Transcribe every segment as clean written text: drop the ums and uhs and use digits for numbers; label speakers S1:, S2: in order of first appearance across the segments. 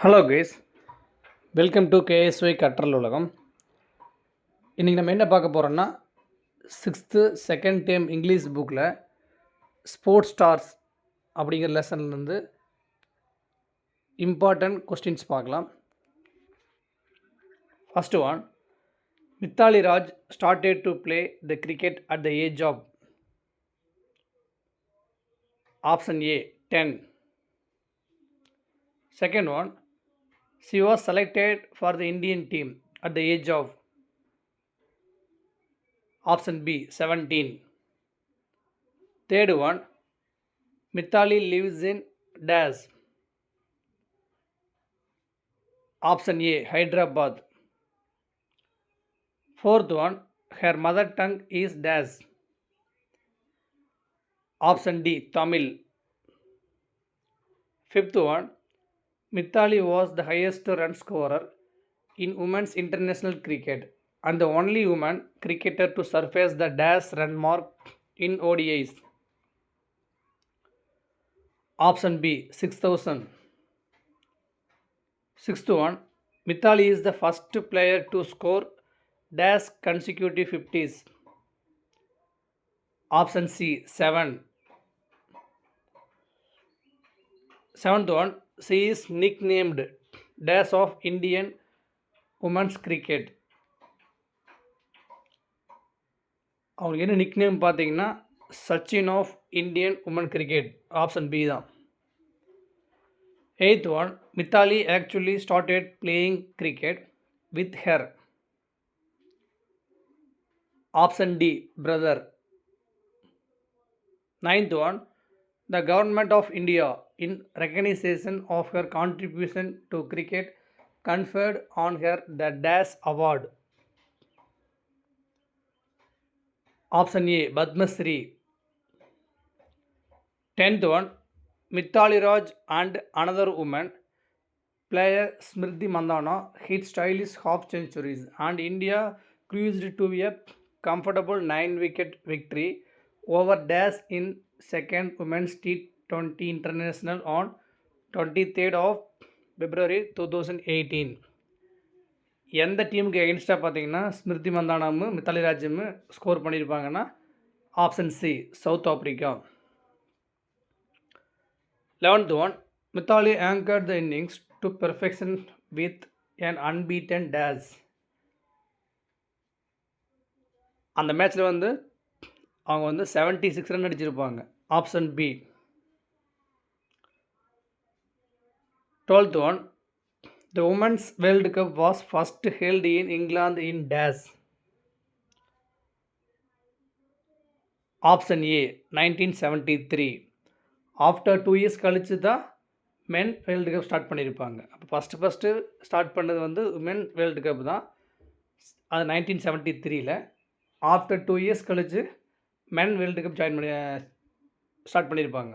S1: Hello guys, welcome to KSY கற்றல் உலகம். இன்றைக்கி நம்ம என்ன பார்க்க போகிறோன்னா, சிக்ஸ்த்து செகண்ட் டேர்ம் இங்கிலீஷ் புக்கில் ஸ்போர்ட்ஸ் ஸ்டார்ஸ் அப்படிங்கிற லெசன்லேருந்து இம்பார்ட்டன்ட் கொஸ்டின்ஸ் பார்க்கலாம். First one, Mithali Raj started to play the cricket at the age of option A 10. Second one, she was selected for the Indian team at the age of option B 17. Third one, Mithali lives in dash. Option A Hyderabad. Fourth one, her mother tongue is dash. Option D Tamil. Fifth one, Mithali was the highest run scorer in women's international cricket and the only woman cricketer to surpass the dash run mark in ODIs. Option B 6000. Sixth one, Mithali is the first player to score dash consecutive 50s. Option C 7. Seventh one, she is nicknamed dash of Indian women's cricket. அவங்களுக்கு என்ன nickname பார்த்தீங்கன்னா Sachin of Indian woman cricket. Option B தான். Eighth one, Mithali actually started playing cricket with her. Option D brother. Ninth one, the government of India, in recognition of her contribution to cricket, conferred on her the Dash Award. Option A Padma Shri. 10th one, Mithali Raj and another woman, player Smriti Mandhana, hit stylish half centuries and India cruised to a comfortable 9-wicket victory over Dash in second women's T20 international on 23rd of February 2018. எந்த டீமுக்கு எகென்ஸ்டாக பார்த்தீங்கன்னா ஸ்மிருதி மந்தானாமும் மித்தாலி ராஜும் score பண்ணியிருப்பாங்கன்னா option C South Africa. 11th one, Mithali anchored the innings to perfection with an unbeaten dash. அந்த மேட்ச்சில் அவங்க 76 ரன் அடிச்சிருப்பாங்க. Option B. 12th one, the Women's World Cup was first held in England in dash. Option A 1973. After 2 years கழிச்சு தான் மென் world cup start பண்ணியிருப்பாங்க. அப்போ first start பண்ணது woman world cup தான். அது 1973. ஆஃப்டர் 2 years கழிச்சு மென் வேர்ல்டு கப் ஸ்டார்ட் பண்ணியிருப்பாங்க.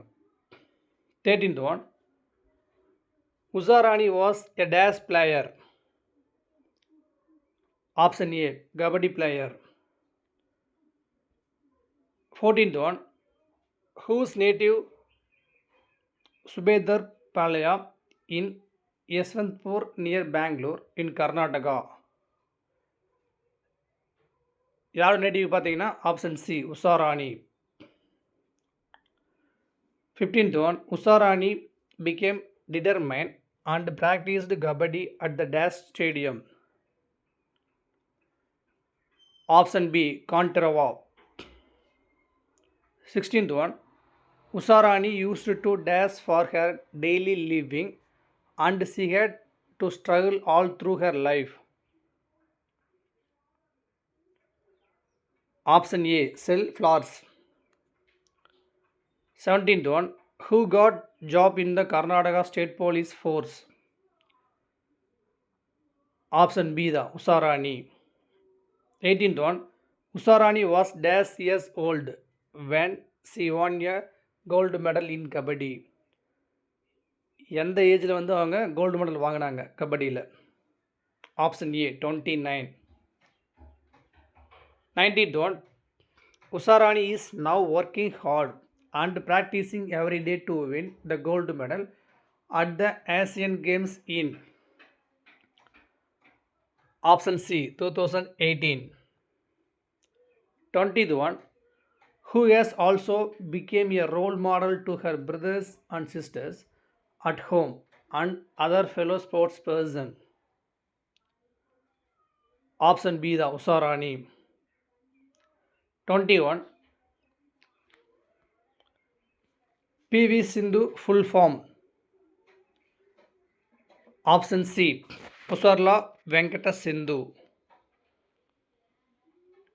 S1: 13th one, Usharani was a dash player. Option A kabaddi player. 14th one, whose native Subedar Palya in Yeshwanthpur near Bangalore in Karnataka. யாரோட நேட்டிவ் பார்த்தீங்கன்னா option C Usharani. 15th one, Usharani became determined and practiced kabaddi at the dash stadium. Option B Kantarava. 16th one, Usharani used to dash for her daily living and she had to struggle all through her life. Option A sell flowers. 17th one, who got job in the Karnataka State Police Force. Option B the Usharani. 18th one, Usharani was dash years old when she won a gold medal in kabaddi. எந்த ஏஜில் அவங்க gold medal வாங்கினாங்க கபடியில்? Option A 29. 19th one, Usharani is now working hard and practicing every day to win the gold medal at the Asian Games in option C 2018. 21. Who has also became a role model to her brothers and sisters at home and other fellow sports person. Option B the Usarani. 21. PV Sindhu full form. Option C Pusarla Venkata Sindhu.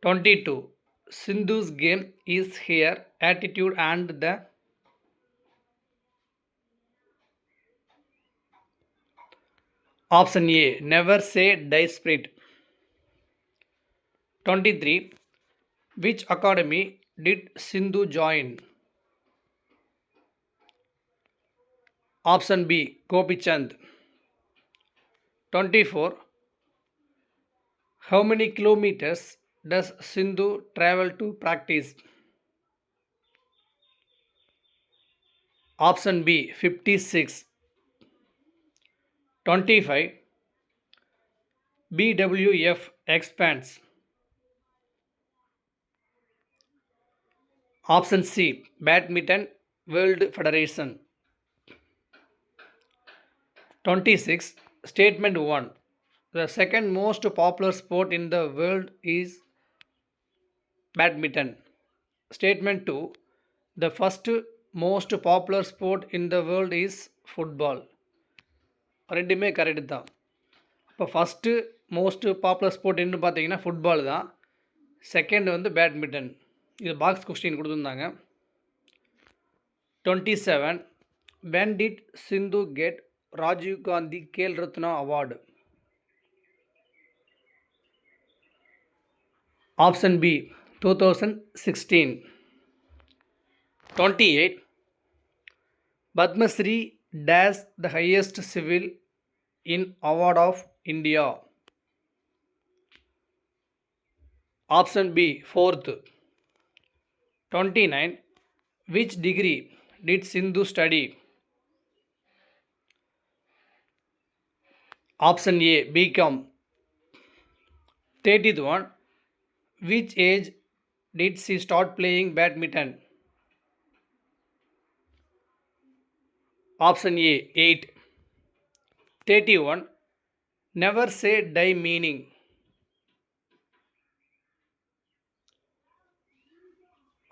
S1: 22. Sindhu's game is her attitude and the option A never say die spirit. 23. Which academy did Sindhu join? Option B Gopichand. 24. How many kilometers does Sindhu travel to practice? Option B 56. 25. BWF expands. Option C Badminton World Federation. 26. Statement 1. The second most popular sport in the world is badminton. Statement 2. The first most popular sport in the world is football. ரெண்டுமே correct தான். இப்போ first most popular sport என்ன பார்த்தீங்கன்னா football தான். Second வந்து badminton. இது box question கொடுத்துருந்தாங்க. 27. When did Sindhu get Rajiv Gandhi Khel Ratna award? Option B 2016. 28. Padmasri dash the highest civil in award of India. Option B 4th. 29. Which degree did Sindhu study? Option A BCom. 31. Which age did she start playing badminton? Option A 8. 31. Never say die meaning.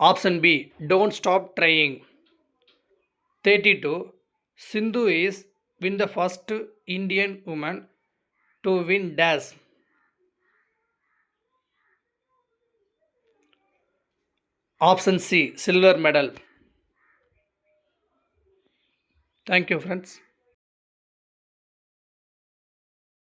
S1: Option B don't stop trying. 32. Sindhu is win the first Indian woman to win dash. Option C silver medal. Thank you friends.